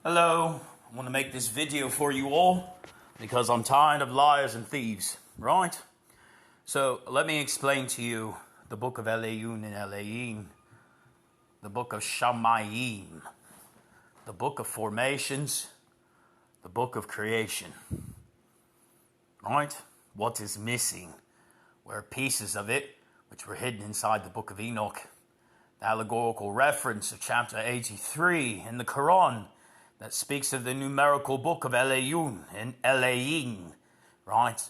Hello, I want to make this video for you all because I'm tired of liars and thieves, right? So let me explain to you the book of Elayun and Elayim, the book of Shamayim, the book of formations, the book of creation, right? What is missing? Where pieces of it, which were hidden inside the book of Enoch, the allegorical reference of chapter 83 in the Quran, that speaks of the numerical book of Elayun and Elayim, right?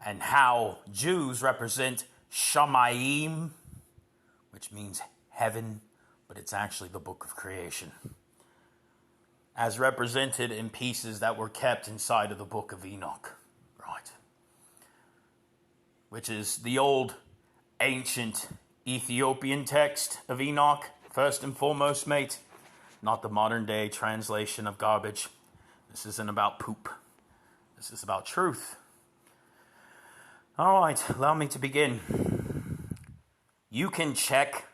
And how Jews represent Shamayim, which means heaven, but it's actually the book of creation, as represented in pieces that were kept inside of the book of Enoch, right? Which is the old ancient Ethiopian text of Enoch, first and foremost, mate. Not the modern day translation of garbage. This isn't about poop. This is about truth. All right, allow me to begin. You can check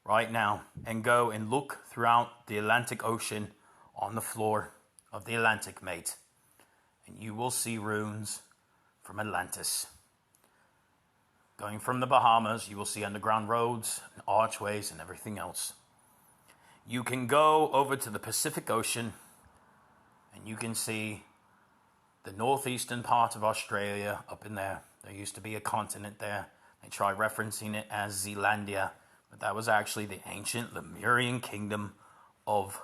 right now and go and look throughout the Atlantic Ocean on the floor of the Atlantic, mate. And you will see ruins from Atlantis. Going from the Bahamas, you will see underground roads and archways and everything else. You can go over to the Pacific Ocean and you can see the northeastern part of Australia up in there. There used to be a continent there. They try referencing it as Zealandia, but that was actually the ancient Lemurian kingdom of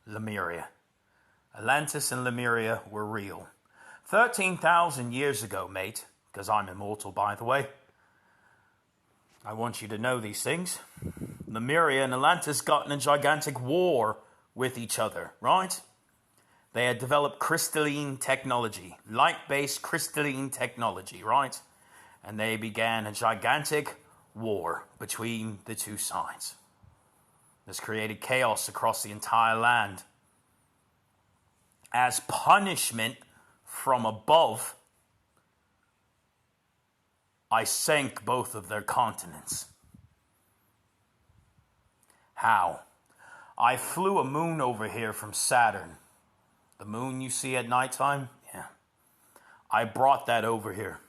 Lemuria. Atlantis and Lemuria were real. 13,000 years ago, mate, because I'm immortal, by the way. I want you to know these things. Lemuria and Atlantis got in a gigantic war with each other, right? They had developed crystalline technology, light-based crystalline technology, right? And they began a gigantic war between the two sides. This created chaos across the entire land. As punishment from above, I sank both of their continents. How? I flew a moon over here from Saturn. The moon you see at nighttime? Yeah. I brought that over here.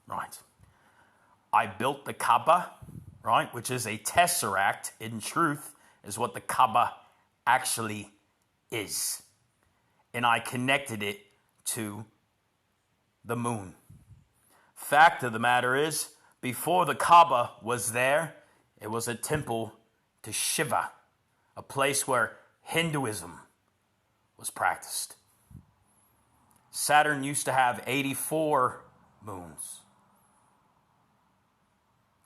Right. I built the Kaaba, right, which is a tesseract. In truth, is what the Kaaba actually is. And I connected it to the moon. Fact of the matter is, before the Kaaba was there, it was a temple to Shiva, a place where Hinduism was practiced. Saturn used to have 84 moons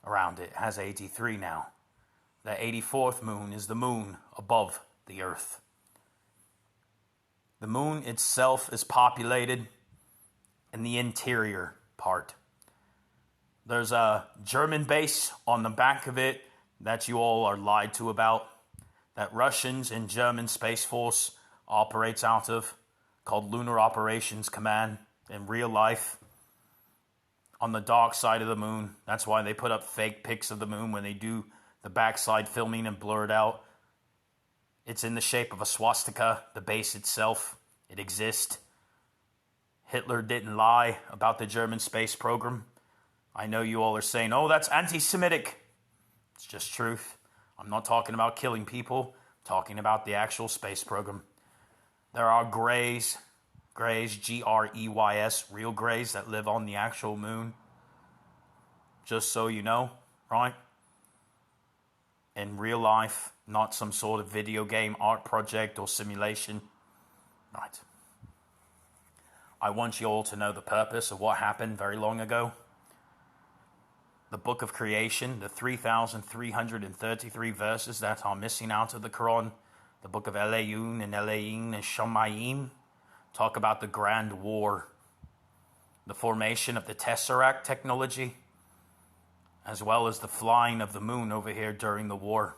around it. It has 83 now. The 84th moon is the moon above the earth. The moon itself is populated in the interior part. There's a German base on the back of it that you all are lied to about, that Russians and German Space Force operates out of, called Lunar Operations Command in real life, on the dark side of the moon. That's why they put up fake pics of the moon when they do the backside filming and blur it out. It's in the shape of a swastika, the base itself. It exists. Hitler didn't lie about the German space program. I know you all are saying, oh, that's anti-Semitic. It's just truth. I'm not talking about killing people. I'm talking about the actual space program. There are greys, Greys, real greys that live on the actual moon. Just so you know, right? In real life, not some sort of video game art project or simulation. Right. I want you all to know the purpose of what happened very long ago. The book of creation, the 3,333 verses that are missing out of the Quran, the book of Elayun and Elayim and Shamayim, talk about the grand war, the formation of the tesseract technology, as well as the flying of the moon over here during the war.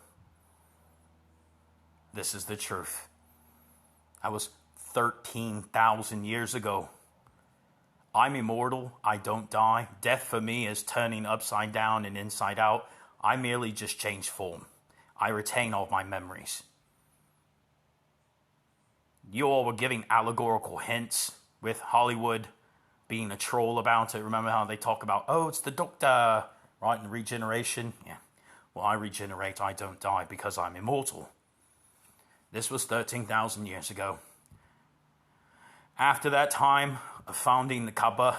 This is the truth. That was 13,000 years ago. I'm immortal. I don't die. Death for me is turning upside down and inside out. I merely just change form. I retain all my memories. You all were giving allegorical hints with Hollywood being a troll about it. Remember how they talk about, oh, it's the doctor, right? And regeneration. Yeah. Well, I regenerate, I don't die because I'm immortal. This was 13,000 years ago. After that time of founding the Kaaba,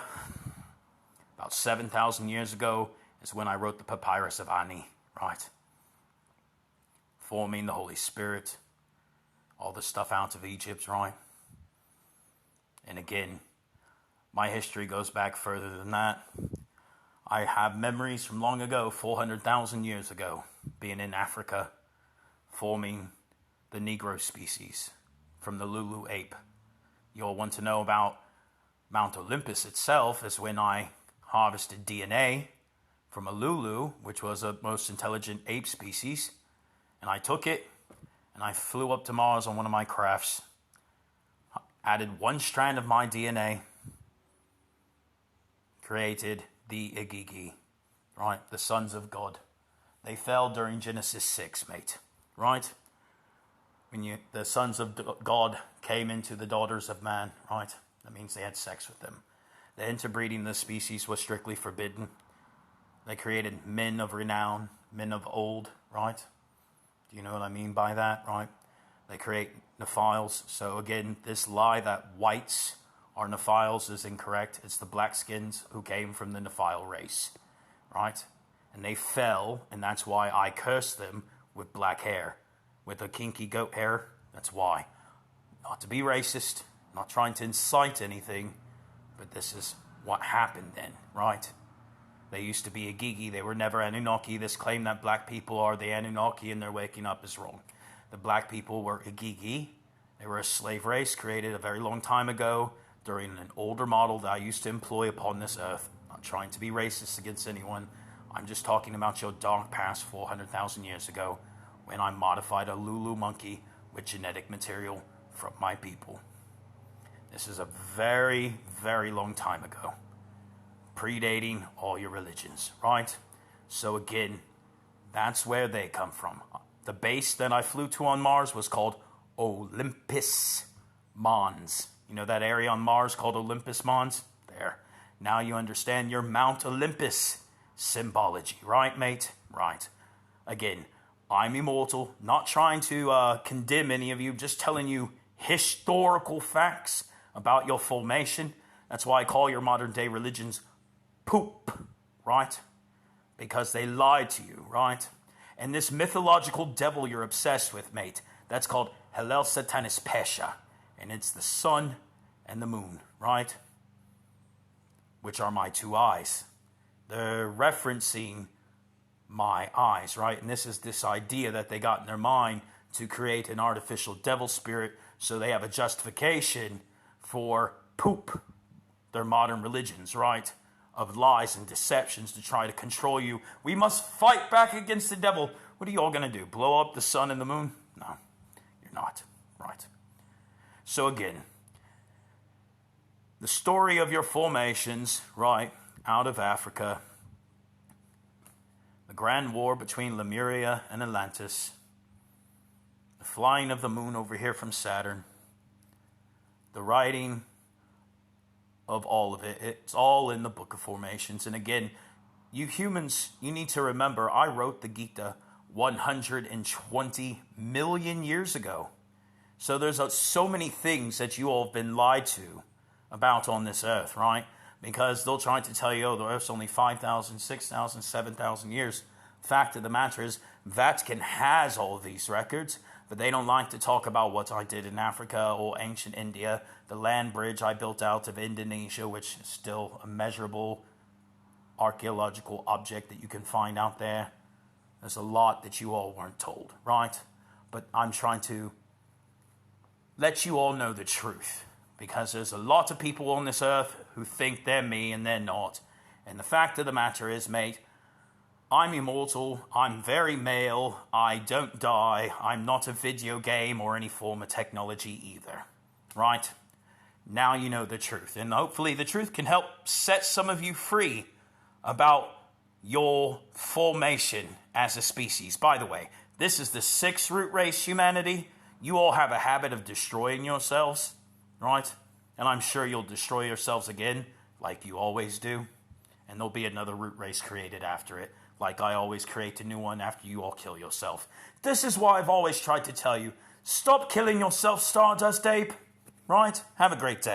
about 7,000 years ago, is when I wrote the Papyrus of Ani, right? Forming the Holy Spirit, all the stuff out of Egypt, right? And again, my history goes back further than that. I have memories from long ago, 400,000 years ago, being in Africa, forming the Negro species from the Lulu ape. You all want to know about Mount Olympus itself, is when I harvested DNA from a Lulu, which was a most intelligent ape species, and I took it and I flew up to Mars on one of my crafts, added one strand of my DNA, created the Igigi, right? The sons of God. They fell during Genesis 6, mate, right? When the sons of God came into the daughters of man, right? That means they had sex with them. The interbreeding of the species was strictly forbidden. They created men of renown, men of old, right? Do you know what I mean by that, right? They create Nephiles. So again, this lie that whites are Nephiles is incorrect. It's the blackskins who came from the Nephile race, right? And they fell, and that's why I cursed them with black hair, with a kinky goat hair. That's why. Not to be racist, not trying to incite anything, but this is what happened then, right? They used to be Igigi. They were never Anunnaki. This claim that black people are the Anunnaki and they're waking up is wrong. The black people were Igigi. They were a slave race created a very long time ago during an older model that I used to employ upon this earth. I'm not trying to be racist against anyone. I'm just talking about your dark past 400,000 years ago when I modified a Lulu monkey with genetic material from my people. This is a very, very long time ago, predating all your religions, right? So again, that's where they come from. The base that I flew to on Mars was called Olympus Mons. You know that area on Mars called Olympus Mons? There. Now you understand your Mount Olympus symbology, right, mate? Right. Again, I'm immortal, not trying to condemn any of you, just telling you historical facts about your formation. That's why I call your modern day religions poop, right? Because they lied to you, right? And this mythological devil you're obsessed with, mate, that's called Helel Satanis Pesha. And it's the sun and the moon, right? Which are my two eyes. They're referencing my eyes, right? And this is this idea that they got in their mind to create an artificial devil spirit so they have a justification for poop, their modern religions, right? Of lies and deceptions to try to control you. We must fight back against the devil. What are you all going to do? Blow up the sun and the moon? No, you're not, right? So again, the story of your formations, right, out of Africa, the grand war between Lemuria and Atlantis, the flying of the moon over here from Saturn, the writing of all of it. It's all in the Book of Formations. And again, you humans, you need to remember, I wrote the Gita 120 million years ago. So there's so many things that you all have been lied to about on this earth, right? Because they'll try to tell you, oh, the earth's only 5,000, 6,000, 7,000 years. Fact of the matter is, Vatican has all of these records, but they don't like to talk about what I did in Africa or ancient India, the land bridge I built out of Indonesia, which is still a measurable archaeological object that you can find out there. There's a lot that you all weren't told, right? But I'm trying to let you all know the truth, because there's a lot of people on this earth who think they're me and they're not. And the fact of the matter is, mate, I'm immortal, I'm very male, I don't die, I'm not a video game or any form of technology either, right? Now you know the truth, and hopefully the truth can help set some of you free about your formation as a species. By the way, This is the 6th root race, humanity. You all have a habit of destroying yourselves, right? And I'm sure you'll destroy yourselves again, like you always do. And there'll be another root race created after it, like I always create a new one after you all kill yourself. This is why I've always tried to tell you, stop killing yourself, Stardust Ape, right? Have a great day.